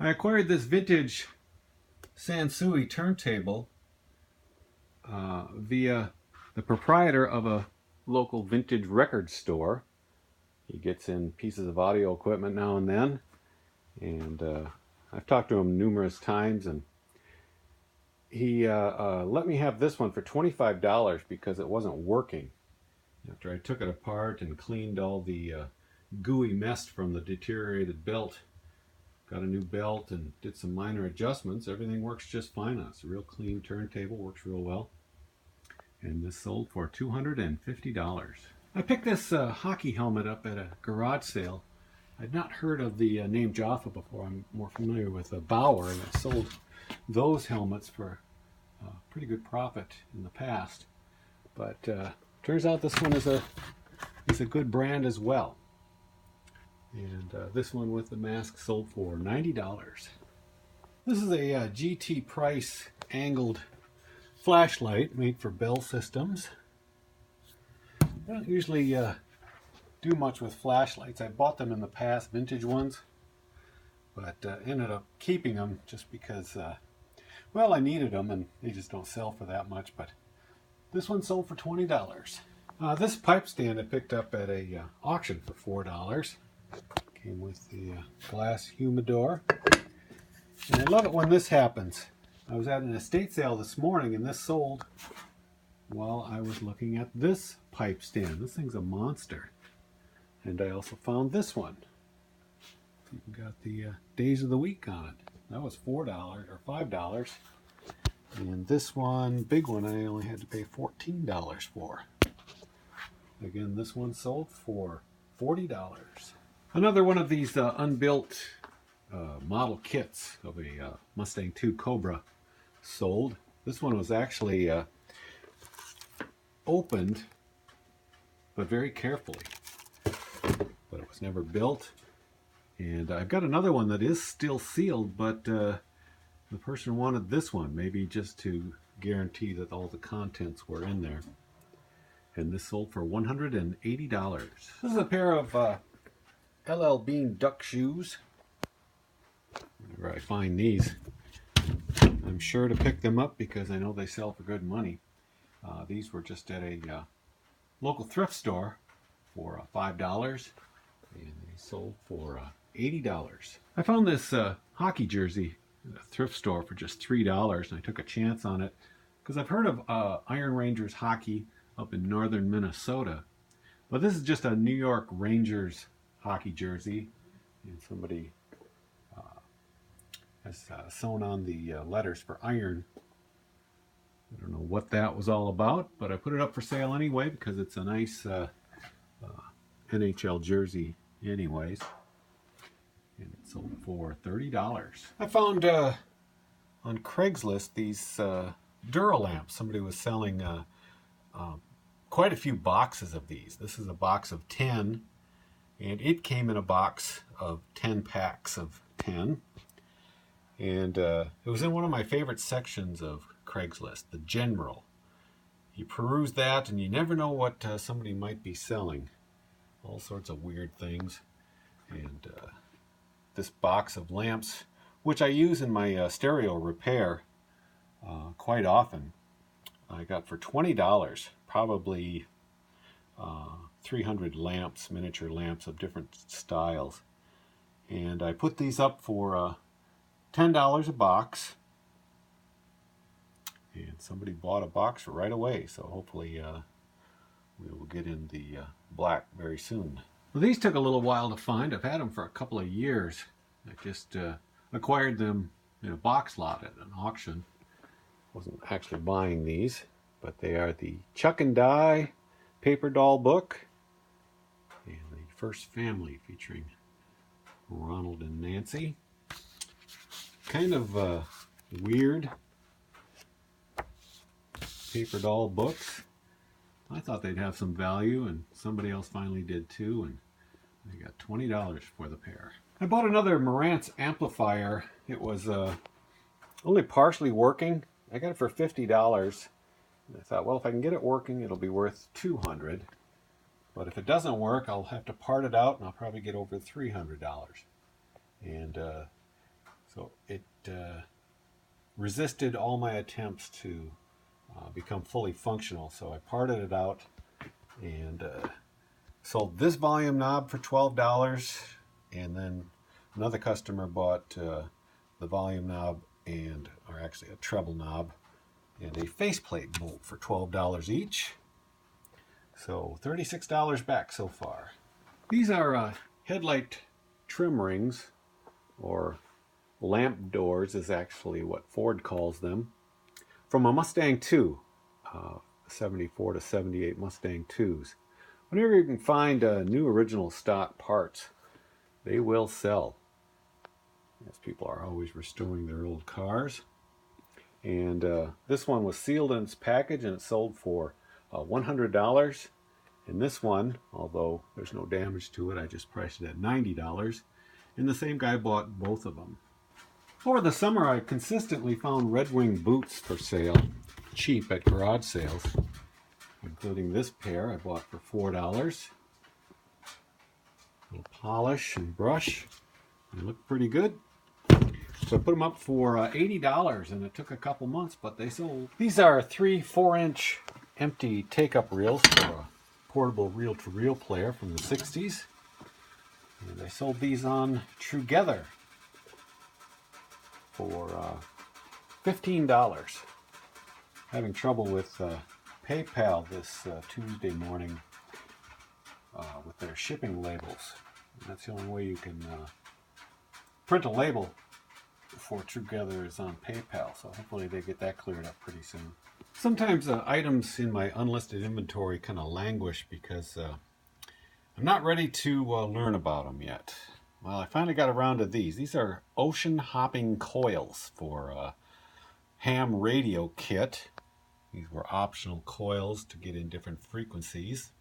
I acquired this vintage Sansui turntable via the proprietor of a local vintage record store. He gets in pieces of audio equipment now and then, and I've talked to him numerous times, and he let me have this one for $25 because it wasn't working. After I took it apart and cleaned all the gooey mess from the deteriorated belt, got a new belt and did some minor adjustments, everything works just fine on it. It's a real clean turntable, works real well. And this sold for $250. I picked this hockey helmet up at a garage sale. I'd not heard of the name Jaffa before. I'm more familiar with Bauer, and I sold those helmets for pretty good profit in the past. But turns out this one is a good brand as well. And this one with the mask sold for $90. This is a GT Price angled flashlight made for Bell Systems. I don't usually do much with flashlights. I bought them in the past, vintage ones, but ended up keeping them just because, well, I needed them and they just don't sell for that much. But this one sold for $20. This pipe stand I picked up at a auction for $4. Came with the glass humidor. And I love it when this happens. I was at an estate sale this morning and this sold while I was looking at this pipe stand. This thing's a monster. And I also found this one. Even got the days of the week on it. That was $4 or $5. And this one, big one, I only had to pay $14 for. Again, this one sold for $40. Another one of these unbuilt model kits of a Mustang 2 Cobra sold. This one was actually opened, but very carefully. But it was never built. And I've got another one that is still sealed, but the person wanted this one, maybe just to guarantee that all the contents were in there. And this sold for $180. This is a pair of LL Bean duck shoes. Whenever I find these, I'm sure to pick them up because I know they sell for good money. These were just at a local thrift store for $5, and they sold for $80. I found this hockey jersey at a thrift store for just $3, and I took a chance on it because I've heard of Iron Rangers hockey up in northern Minnesota, but this is just a New York Rangers hockey jersey, and somebody has sewn on the letters for iron. I don't know what that was all about, but I put it up for sale anyway because it's a nice NHL jersey anyways. And it sold for $30. I found on Craigslist these Duralamps. Somebody was selling quite a few boxes of these. This is a box of 10, and it came in a box of 10 packs of 10. And it was in one of my favorite sections of Craigslist, the general. You peruse that and you never know what somebody might be selling. All sorts of weird things. And this box of lamps, which I use in my stereo repair quite often, I got for $20, probably 300 lamps, miniature lamps of different styles. And I put these up for $10 a box, and somebody bought a box right away, so hopefully we will get in the black very soon. Well, these took a little while to find. I've had them for a couple of years. I just acquired them in a box lot at an auction. Wasn't actually buying these, but they are the Chuck and Die paper doll book and the First Family featuring Ronald and Nancy. Kind of weird paper doll books. I thought they'd have some value, and somebody else finally did too, and I got $20 for the pair. I bought another Marantz Amplifier. It was only partially working. I got it for $50. And I thought, well, if I can get it working, it'll be worth $200. But if it doesn't work, I'll have to part it out, and I'll probably get over $300. And So it resisted all my attempts to become fully functional. So I parted it out and sold this volume knob for $12, and then another customer bought the volume knob or actually a treble knob and a faceplate bolt for $12 each. So $36 back so far. These are headlight trim rings, or lamp doors is actually what Ford calls them, from a Mustang 2, 74 to 78 Mustang 2s. Whenever you can find new original stock parts, they will sell, as people are always restoring their old cars. And this one was sealed in its package and it sold for $100. And this one, although there's no damage to it, I just priced it at $90. And the same guy bought both of them. Over the summer, I consistently found Red Wing boots for sale, cheap at garage sales, including this pair I bought for $4. A little polish and brush. They look pretty good. So I put them up for $80, and it took a couple months, but they sold. These are 3 4-inch empty take-up reels for a portable reel-to-reel player from the 60s. And I sold these on Together for $15. Having trouble with PayPal this Tuesday morning with their shipping labels. And that's the only way you can print a label for Together is on PayPal, so hopefully they get that cleared up pretty soon. Sometimes items in my unlisted inventory kind of languish because I'm not ready to learn about them yet. Well, I finally got around to these. These are ocean hopping coils for ham radio kit. These were optional coils to get in different frequencies.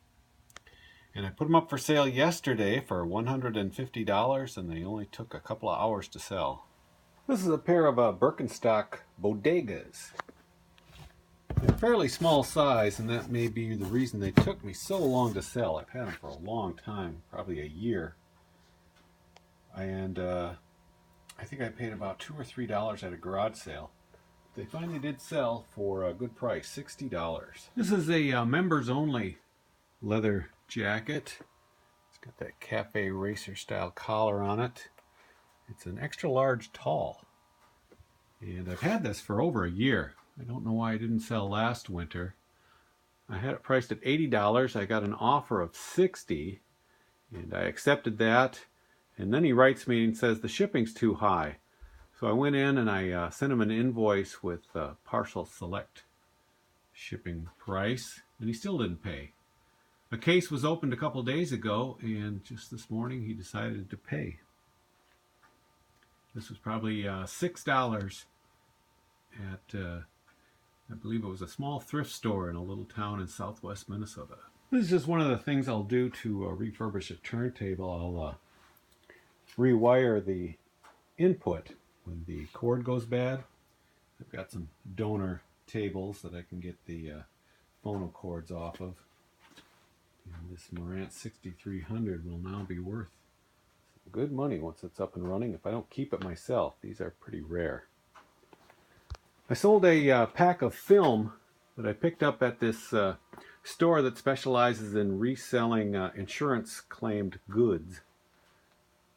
And I put them up for sale yesterday for $150, and they only took a couple of hours to sell. This is a pair of Birkenstock bodegas. They're fairly small size, and that may be the reason they took me so long to sell. I've had them for a long time, probably a year. And I think I paid about $2 or $3 at a garage sale. They finally did sell for a good price, $60. This is a members only leather jacket. It's got that cafe racer style collar on it. It's an extra large tall. And I've had this for over a year. I don't know why it didn't sell last winter. I had it priced at $80. I got an offer of $60, and I accepted that. And then he writes me and says the shipping's too high. So I went in and I sent him an invoice with partial select shipping price, and he still didn't pay. A case was opened a couple days ago, and just this morning he decided to pay. This was probably $6 at, I believe it was a small thrift store in a little town in southwest Minnesota. This is just one of the things I'll do to refurbish a turntable. I'll rewire the input when the cord goes bad. I've got some donor tables that I can get the phono cords off of. And this Marantz 6300 will now be worth good money once it's up and running if I don't keep it myself. These are pretty rare. I sold a pack of film that I picked up at this store that specializes in reselling insurance claimed goods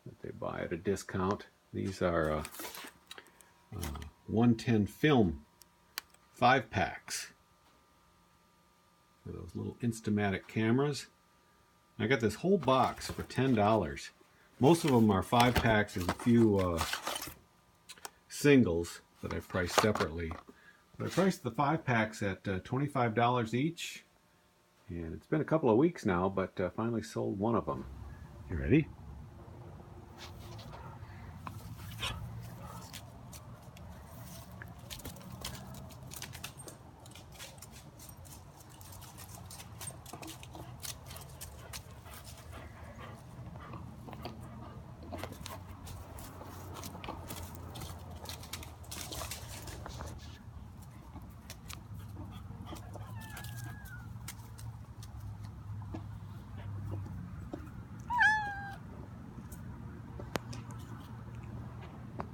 that they buy at a discount. These are 110 film 5-packs for those little Instamatic cameras. I got this whole box for $10. Most of them are 5-packs and a few singles that I priced separately. But I priced the 5-packs at $25 each, and it's been a couple of weeks now, but finally sold one of them. You ready?